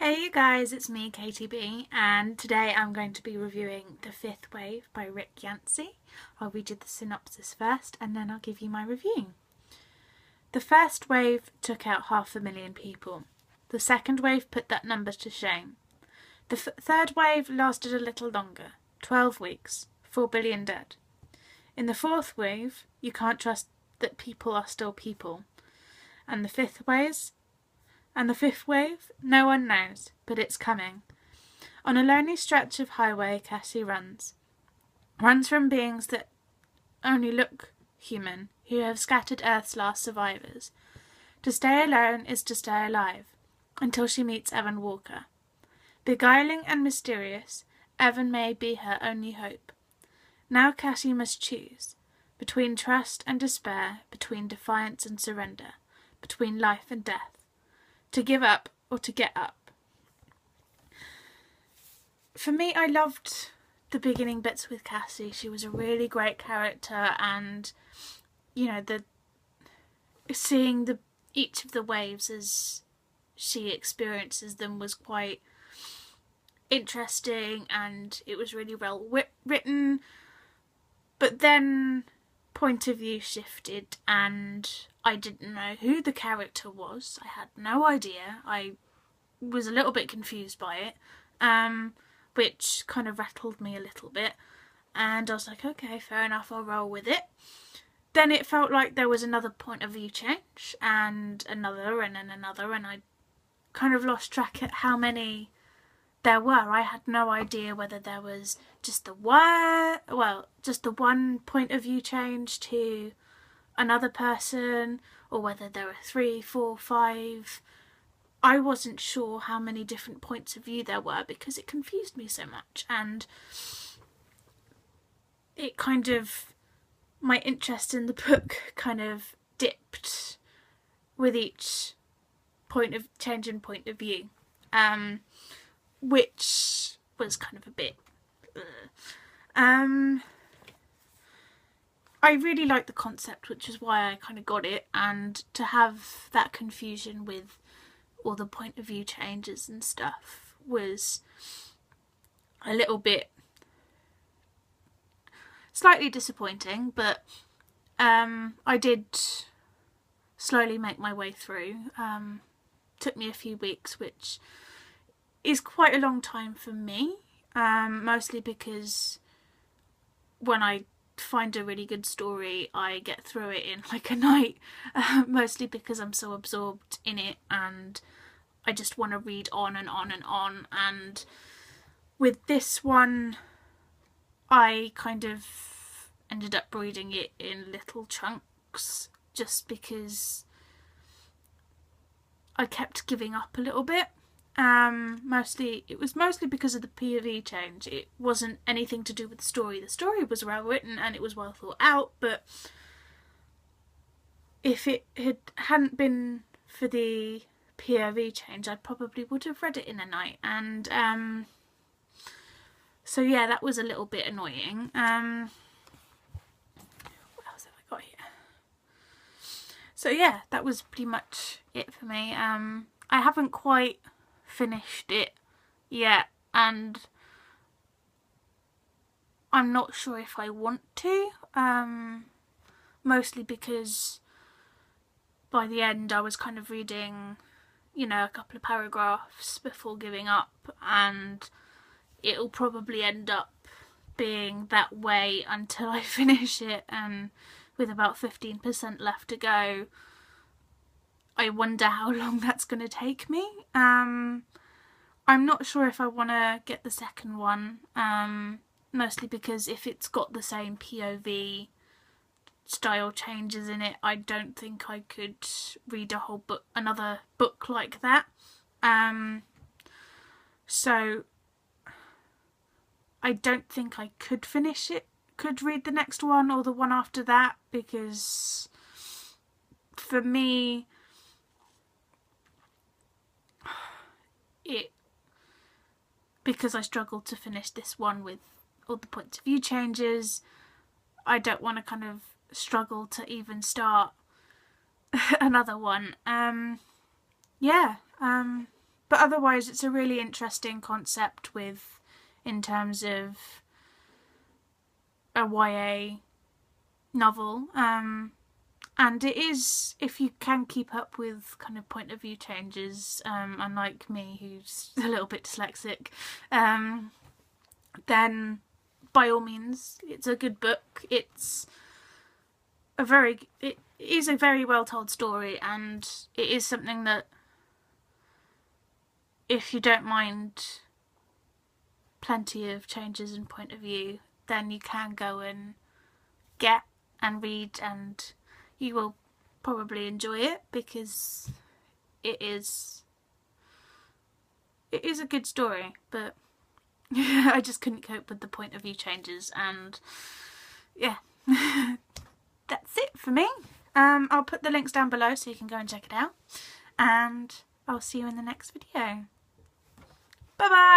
Hey you guys, it's me KTB, and today I'm going to be reviewing The Fifth Wave by Yancey. I'll read you the synopsis first and then I'll give you my review. The first wave took out 500,000 people. The second wave put that number to shame. The third wave lasted a little longer, 12 weeks, 4 billion dead. In the fourth wave, you can't trust that people are still people. And the fifth wave, no one knows, but it's coming. On a lonely stretch of highway, Cassie runs from beings that only look human, who have scattered Earth's last survivors. To stay alone is to stay alive, until she meets Evan Walker. Beguiling and mysterious, Evan may be her only hope. Now Cassie must choose, between trust and despair, between defiance and surrender, between life and death. To give up or to get up. For me, I loved the beginning bits with Cassie. She was a really great character, and seeing each of the waves as she experiences them was quite interesting, and it was really well written. But then point of view shifted and I didn't know who the character was. I had no idea. I was a little bit confused by it, which kind of rattled me a little bit, and I was like, okay, fair enough, I'll roll with it. Then it felt like there was another point of view change and another and then another, and I kind of lost track at how many there were. I had no idea whether there was just the one point of view change to another person, or whether there were 3, 4, 5. I wasn't sure how many different points of view there were because it confused me so much, and it kind of, my interest in the book kind of dipped with each change in point of view, which was kind of a bit I really liked the concept, which is why I kind of got it, and to have that confusion with all the point of view changes and stuff was a little bit slightly disappointing, but I did slowly make my way through. Took me a few weeks, which is quite a long time for me, mostly because when I find a really good story I get through it in like a night, mostly because I'm so absorbed in it and I just want to read on and on and on. And with this one I kind of ended up reading it in little chunks just because I kept giving up a little bit. It was mostly because of the POV change. It wasn't anything to do with the story. The story was well written and it was well thought out, but if it hadn't been for the POV change, I probably would have read it in a night, and so yeah, that was a little bit annoying. What else have I got here? So yeah, that was pretty much it for me. I haven't quite finished it yet, and I'm not sure if I want to, mostly because by the end I was kind of reading, a couple of paragraphs before giving up, and it'll probably end up being that way until I finish it, and with about 15% left to go, I wonder how long that's going to take me. I'm not sure if I want to get the second one, mostly because if it's got the same POV style changes in it, I don't think I could read another book like that. So I don't think I could read the next one or the one after that, because for me because I struggled to finish this one with all the points of view changes, I don't want to kind of struggle to even start another one. But otherwise it's a really interesting concept in terms of a YA novel. And it is, if you can keep up with kind of point of view changes, unlike me who's a little bit dyslexic, then by all means it's a good book. It is a very well told story, and it is something that, if you don't mind plenty of changes in point of view, then you can go and get and read, and you will probably enjoy it, because it is a good story. But I just couldn't cope with the point of view changes, and yeah. That's it for me. I'll put the links down below so you can go and check it out, and I'll see you in the next video. Bye bye.